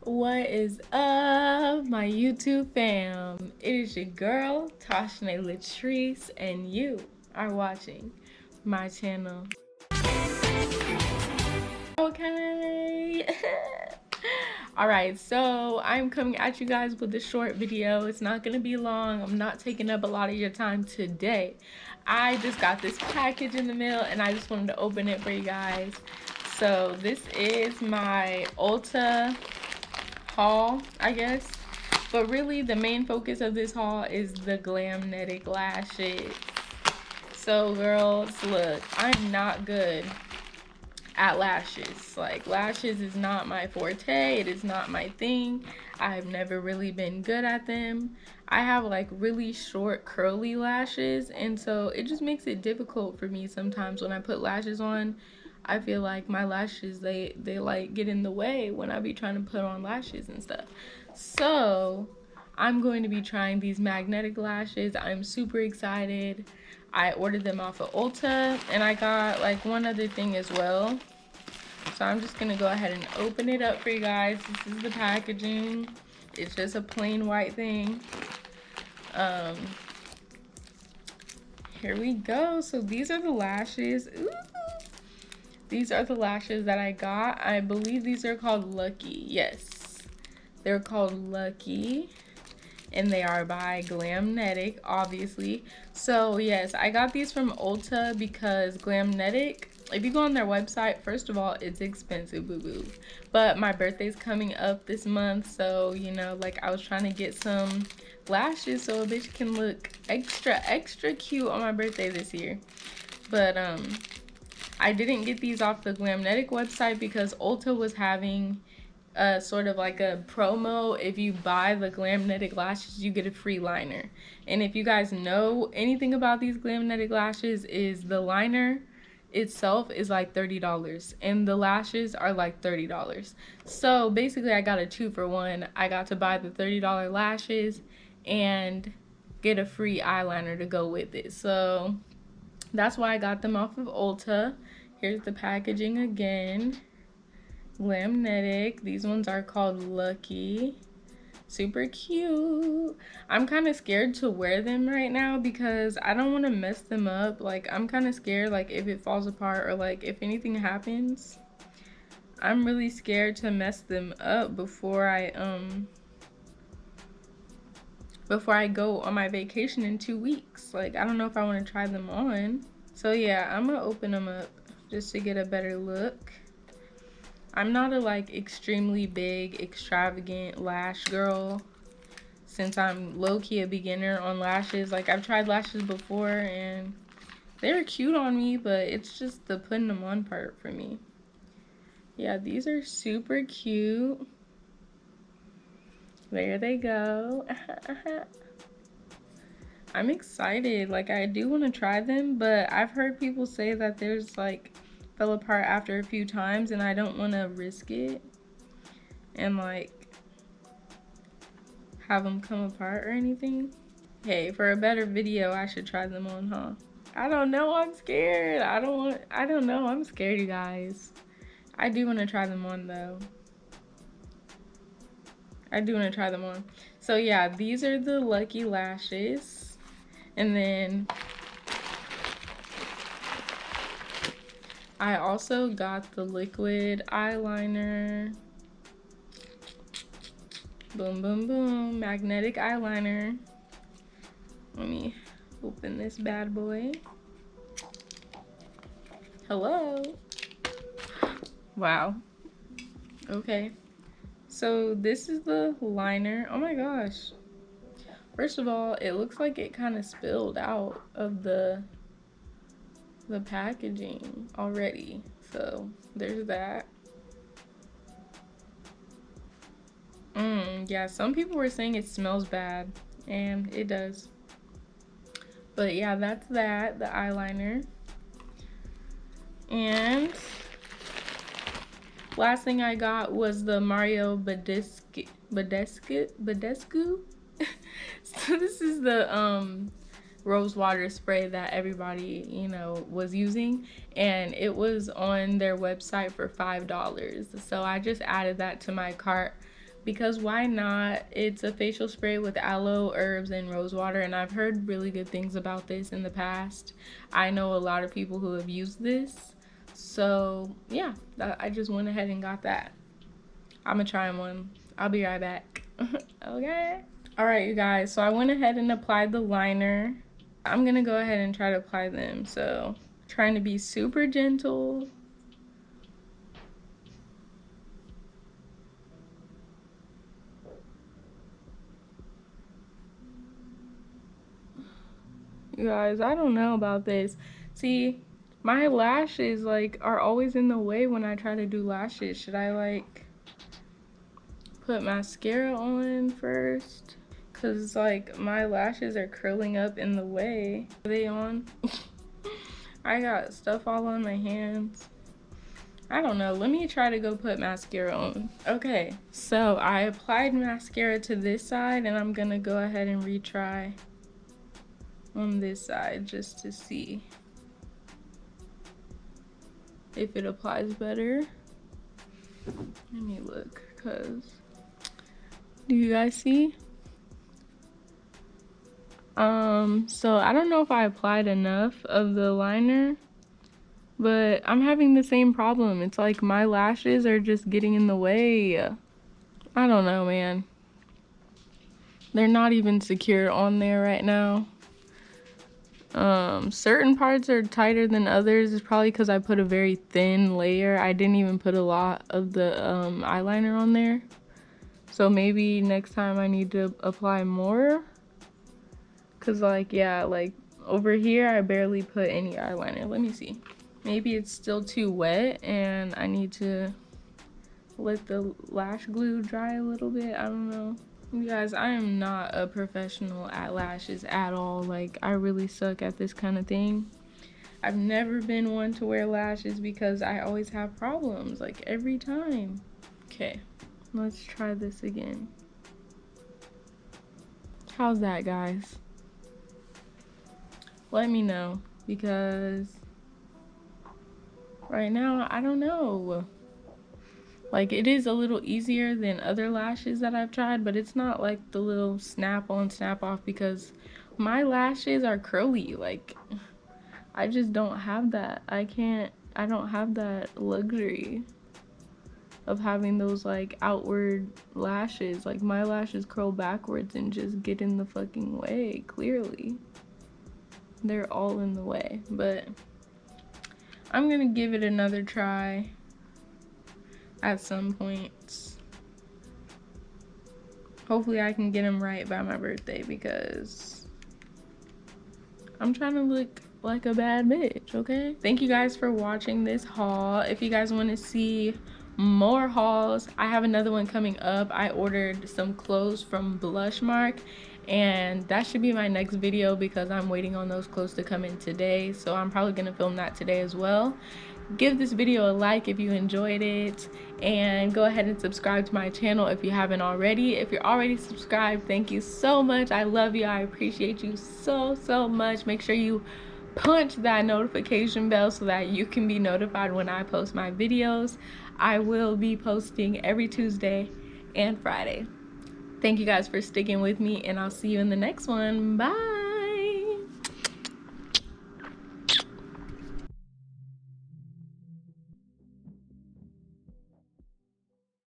What is up, my YouTube fam? It is your girl, Toshinae Letrice, and you are watching my channel. Okay. Alright, so I'm coming at you guys with a short video. It's not going to be long. I'm not taking up a lot of your time today. I just got this package in the mail, and I just wanted to open it for you guys. So this is my Ulta haul, I guess, but really the main focus of this haul is the Glamnetic Lashes. So girls, look, I'm not good at lashes. Like, lashes is not my forte. It is not my thing. I've never really been good at them. I have like really short curly lashes, and so it just makes it difficult for me sometimes when I put lashes on. I feel like my lashes, they like get in the way when I be trying to put on lashes and stuff. So I'm going to be trying these magnetic lashes. I'm super excited. I ordered them off of Ulta, and I got like one other thing as well. So I'm just gonna go ahead and open it up for you guys. This is the packaging. It's just a plain white thing. Here we go. So these are the lashes. Ooh. These are the lashes that I got. I believe these are called Lucky. Yes, they're called Lucky, and they are by Glamnetic, obviously. So yes, I got these from Ulta because Glamnetic, if you go on their website, first of all, it's expensive, boo-boo. But my birthday's coming up this month, so, you know, like, I was trying to get some lashes so a bitch can look extra cute on my birthday this year. But I didn't get these off the Glamnetic website because Ulta was having sort of like a promo. If you buy the Glamnetic lashes, you get a free liner. And if you guys know anything about these Glamnetic lashes, is the liner itself is like $30 and the lashes are like $30. So basically I got a 2-for-1. I got to buy the $30 lashes and get a free eyeliner to go with it. So that's why I got them off of Ulta. Here's the packaging again. Glamnetic. These ones are called Lucky. Super cute. I'm kind of scared to wear them right now because I don't want to mess them up. Like, I'm kind of scared, like, if it falls apart or, like, if anything happens. I'm really scared to mess them up before I go on my vacation in 2 weeks. Like, I don't know if I want to try them on. So yeah, I'm gonna open them up just to get a better look. I'm not a like extremely big, extravagant lash girl since I'm low-key a beginner on lashes. Like, I've tried lashes before and they're cute on me, but it's just the putting them on part for me. Yeah, these are super cute. There they go. I'm excited. Like, I do want to try them, but I've heard people say that there's like fell apart after a few times, and I don't want to risk it and like have them come apart or anything. Hey, for a better video, I should try them on, huh? I don't know. I'm scared. I don't know. I'm scared, you guys. I do want to try them on though. I do want to try them on. So yeah, these are the Lucky lashes. And then I also got the liquid eyeliner. Boom, boom, boom. Magnetic eyeliner. Let me open this bad boy. Hello. Wow. Okay. So this is the liner. Oh my gosh. First of all, it looks like it kind of spilled out of the packaging already. So there's that. Yeah, some people were saying it smells bad, and it does. But yeah, that's that, the eyeliner. And last thing I got was the Mario Badescu. So this is the rose water spray that everybody, you know, was using, and it was on their website for $5. So I just added that to my cart because why not? It's a facial spray with aloe, herbs, and rose water, and I've heard really good things about this in the past. I know a lot of people who have used this. So yeah, I just went ahead and got that. I'm gonna try one. I'll be right back. Okay. Alright, you guys, so I went ahead and applied the liner. I'm gonna go ahead and try to apply them. So, trying to be super gentle. You guys, I don't know about this. See, my lashes, like, are always in the way when I try to do lashes. Should I, like, put mascara on first? Because, like, my lashes are curling up in the way. Are they on? I got stuff all on my hands. I don't know. Let me try to go put mascara on. Okay, so I applied mascara to this side, and I'm gonna go ahead and retry on this side just to see if it applies better. Let me look, cause do you guys see? So I don't know if I applied enough of the liner, but I'm having the same problem. It's like my lashes are just getting in the way. I don't know, man. They're not even secure on there right now. Certain parts are tighter than others. It's probably because I put a very thin layer. I didn't even put a lot of the eyeliner on there. So maybe next time I need to apply more. Cause like, yeah, like over here I barely put any eyeliner. Let me see. Maybe it's still too wet and I need to let the lash glue dry a little bit. I don't know. You guys, I am not a professional at lashes at all. Like, I really suck at this kind of thing. I've never been one to wear lashes because I always have problems, like every time. Okay, let's try this again. How's that, guys? Let me know, because right now, I don't know. Like, it is a little easier than other lashes that I've tried, but it's not like the little snap on, snap off, because my lashes are curly. Like, I just don't have that. I don't have that luxury of having those like outward lashes. Like, my lashes curl backwards and just get in the fucking way, clearly. They're all in the way, but I'm gonna give it another try at some point. Hopefully I can get them right by my birthday because I'm trying to look like a bad bitch, okay? Thank you guys for watching this haul. If you guys want to see more hauls, I have another one coming up. I ordered some clothes from Blushmark, and that should be my next video because I'm waiting on those clothes to come in today. So I'm probably gonna film that today as well. Give this video a like if you enjoyed it, and go ahead and subscribe to my channel if you haven't already. If you're already subscribed, thank you so much. I love you. I appreciate you so much. Make sure you punch that notification bell so that you can be notified when I post my videos. I will be posting every Tuesday and Friday. Thank you guys for sticking with me, and I'll see you in the next one. Bye.